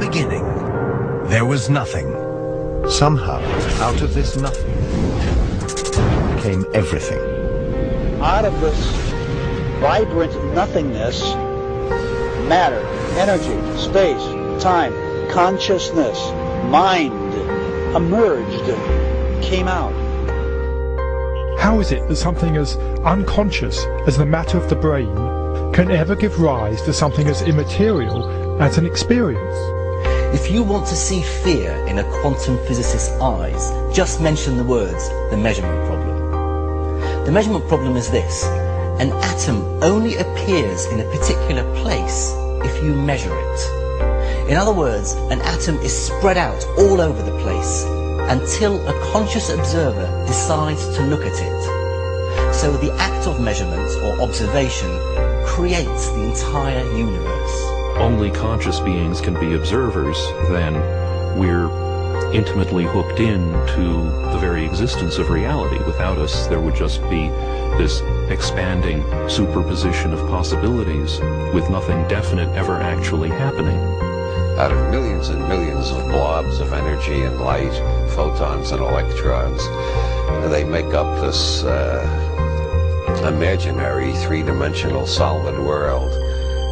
beginning, there was nothing. Somehow, out of this nothing came everything. Out of this vibrant nothingness, matter, energy, space, time, consciousness, mind emerged, came out. How is it that something as unconscious as the matter of the brain can ever give rise to something as immaterial as an experience? If you want to see fear in a quantum physicist's eyes, just mention the words, the measurement problem. The measurement problem is this: an atom only appears in a particular place if you measure it. In other words, an atom is spread out all over the place until a conscious observer decides to look at it. So the act of measurement or observation creates the entire universe. Only conscious beings can be observers, then we're intimately hooked into the very existence of reality. Without us, there would just be this expanding superposition of possibilities with nothing definite ever actually happening. Out of millions and millions of blobs of energy and light, photons and electrons, they make up this imaginary three-dimensional solid world,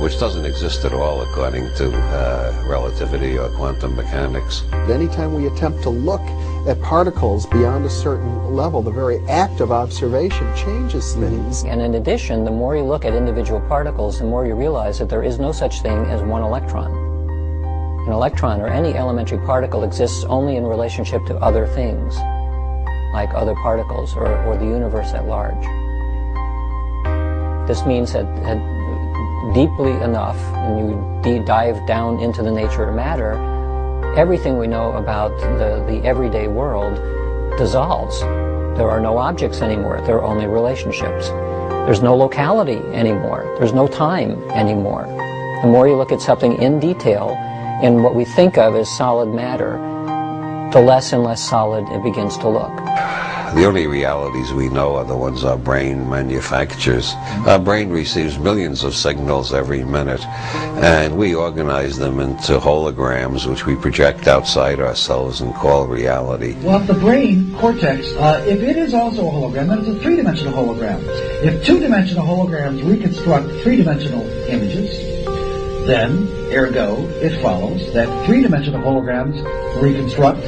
which doesn't exist at all according to relativity or quantum mechanics. Anytime we attempt to look at particles beyond a certain level, the very act of observation changes things. And in addition, the more you look at individual particles, the more you realize that there is no such thing as one electron. An electron, or any elementary particle, exists only in relationship to other things, like other particles or the universe at large. This means that deeply enough, when you dive down into the nature of matter, everything we know about the everyday world dissolves. There are no objects anymore. There are only relationships. There's no locality anymore. There's no time anymore. The more you look at something in detail, in what we think of as solid matter, the less and less solid it begins to look. The only realities we know are the ones our brain manufactures. Our brain receives millions of signals every minute, and we organize them into holograms, which we project outside ourselves and call reality. Well, if the brain cortex, if it is also a hologram, then it's a three-dimensional hologram. If two-dimensional holograms reconstruct three-dimensional images, then, ergo, it follows that three-dimensional holograms reconstruct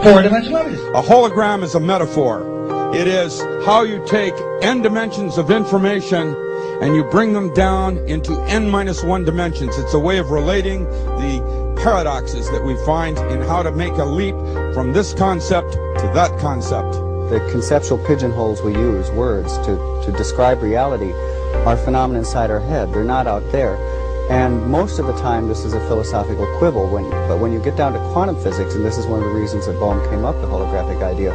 four-dimensional images. A hologram is a metaphor. It is how you take n dimensions of information and you bring them down into n-1 dimensions. It's a way of relating the paradoxes that we find in how to make a leap from this concept to that concept. The conceptual pigeonholes we use, words, to describe reality, are phenomena inside our head. They're not out there. And most of the time this is a philosophical quibble, but when you get down to quantum physics, and this is one of the reasons that Bohm came up with the holographic idea,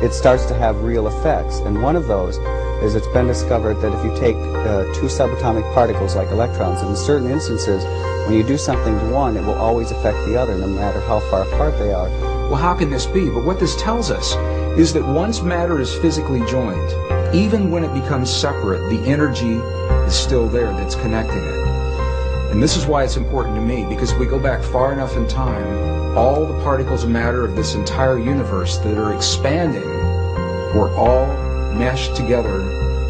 it starts to have real effects. And one of those is it's been discovered that if you take two subatomic particles like electrons, in certain instances, when you do something to one, it will always affect the other, no matter how far apart they are. Well, how can this be? But what this tells us is that once matter is physically joined, even when it becomes separate, the energy is still there that's connecting it. And this is why it's important to me, because if we go back far enough in time, all the particles of matter of this entire universe that are expanding were all meshed together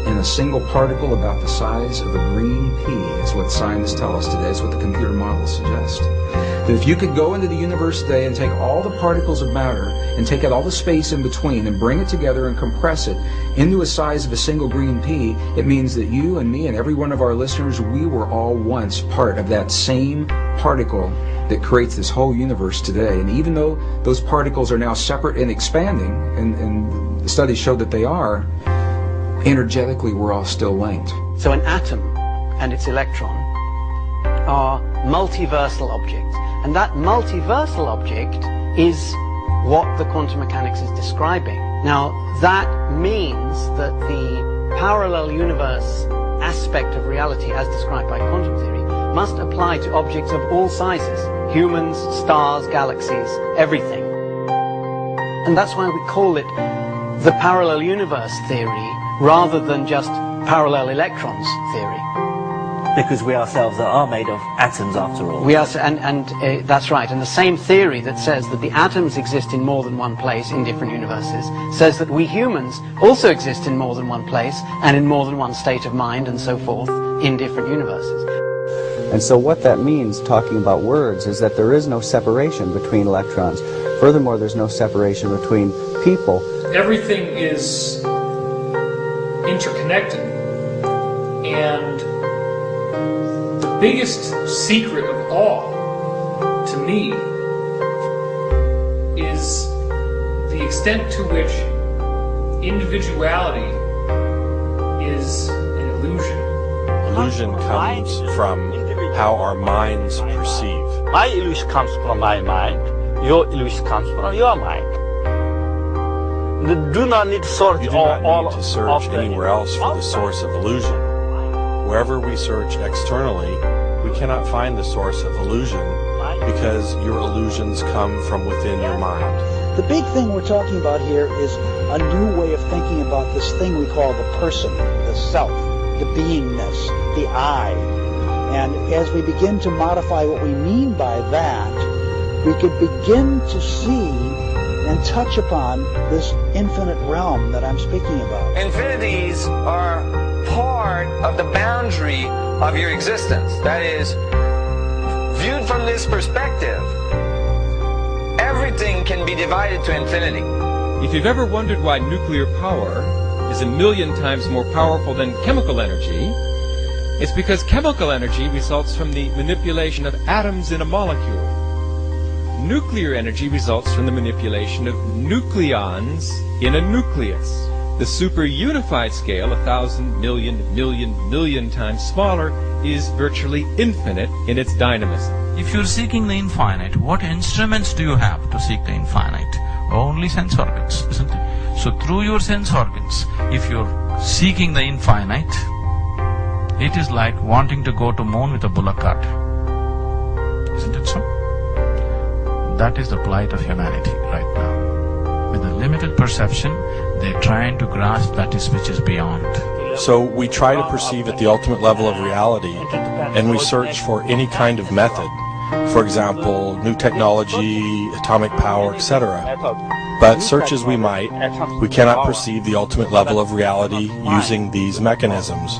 in a single particle about the size of a green pea, is what scientists tell us today, is what the computer models suggest. That if you could go into the universe today and take all the particles of matter and take out all the space in between and bring it together and compress it into a size of a single green pea, it means that you and me and every one of our listeners, we were all once part of that same particle that creates this whole universe today. And even though those particles are now separate and expanding, and the studies show that they are, energetically we're all still linked. So an atom and its electron are multiversal objects, and that multiversal object is what the quantum mechanics is describing. Now, that means that the parallel universe aspect of reality as described by quantum theory must apply to objects of all sizes: humans, stars, galaxies, everything. And that's why we call it the parallel universe theory rather than just parallel electrons theory. Because we ourselves are made of atoms after all. We are, that's right. And the same theory that says that the atoms exist in more than one place in different universes says that we humans also exist in more than one place and in more than one state of mind and so forth in different universes. And so what that means, talking about words, is that there is no separation between electrons. Furthermore, there's no separation between people. Everything is interconnected, and the biggest secret of all, to me, is the extent to which individuality is an illusion. Illusion comes from how our minds perceive. My illusion comes from my mind, your illusion comes from your mind. Do not need to search you do not need to search anywhere else for the source of illusion. Wherever we search externally, we cannot find the source of illusion because your illusions come from within your mind. The big thing we're talking about here is a new way of thinking about this thing we call the person, the self, the beingness, the I. And as we begin to modify what we mean by that, we could begin to see and touch upon this infinite realm that I'm speaking about. Infinities are part of the boundary of your existence. That is, viewed from this perspective, everything can be divided to infinity. If you've ever wondered why nuclear power is 1,000,000 times more powerful than chemical energy, it's because chemical energy results from the manipulation of atoms in a molecule. Nuclear energy results from the manipulation of nucleons in a nucleus. The super-unified scale, 1,000, million times smaller, is virtually infinite in its dynamism. If you're seeking the infinite, what instruments do you have to seek the infinite? Only sense organs, isn't it? So through your sense organs, if you're seeking the infinite, it is like wanting to go to moon with a bullock cart. Isn't it so? That is the plight of humanity right now. With a limited perception, they're trying to grasp that which is beyond. So we try to perceive at the ultimate level of reality, and we search for any kind of method. For example, new technology, atomic power, etc. But search as we might, we cannot perceive the ultimate level of reality using these mechanisms.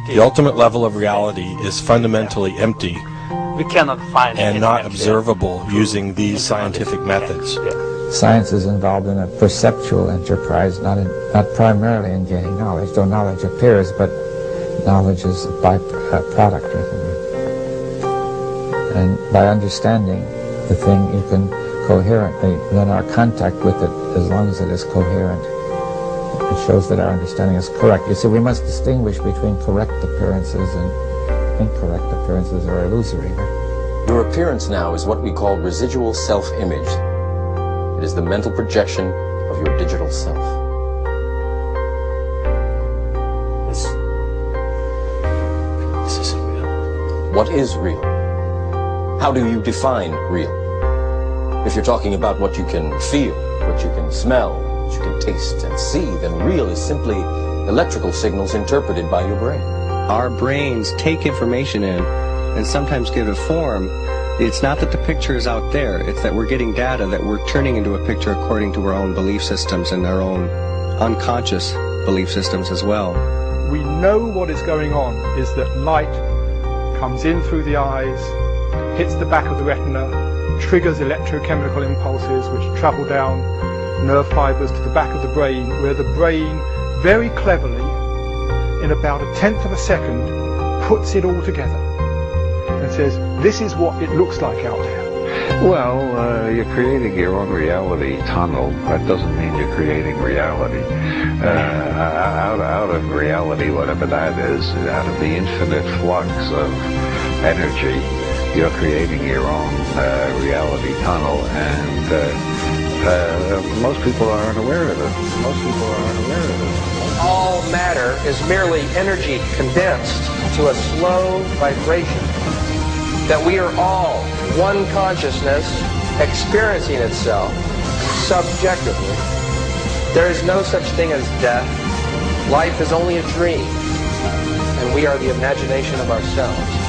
The ultimate level of reality is fundamentally empty. We cannot find and not observable using these scientific methods. Science is involved in a perceptual enterprise, not primarily in gaining knowledge, though knowledge appears, but knowledge is a byproduct. And by understanding the thing, you can coherently then our contact with it, as long as it is coherent. It shows that our understanding is correct. You see, we must distinguish between correct appearances and incorrect appearances are illusory. Your appearance now is what we call residual self-image. It is the mental projection of your digital self. This isn't real. What is real? How do you define real? If you're talking about what you can feel, what you can smell, what you can taste and see, then real is simply electrical signals interpreted by your brain. Our brains take information in and sometimes give it form. It's not that the picture is out there, it's that we're getting data that we're turning into a picture according to our own belief systems and our own unconscious belief systems as well. We know what is going on is that light comes in through the eyes, hits the back of the retina, triggers electrochemical impulses which travel down nerve fibers to the back of the brain, where the brain very cleverly, in about 1/10 of a second, puts it all together and says, this is what it looks like out there. Well, you're creating your own reality tunnel. That doesn't mean you're creating reality. Out of reality, whatever that is, out of the infinite flux of energy, you're creating your own reality tunnel, and most people aren't aware of it. Most people aren't aware of it. All matter is merely energy condensed to a slow vibration. That we are all one consciousness experiencing itself subjectively. There is no such thing as death. Life is only a dream. And we are the imagination of ourselves.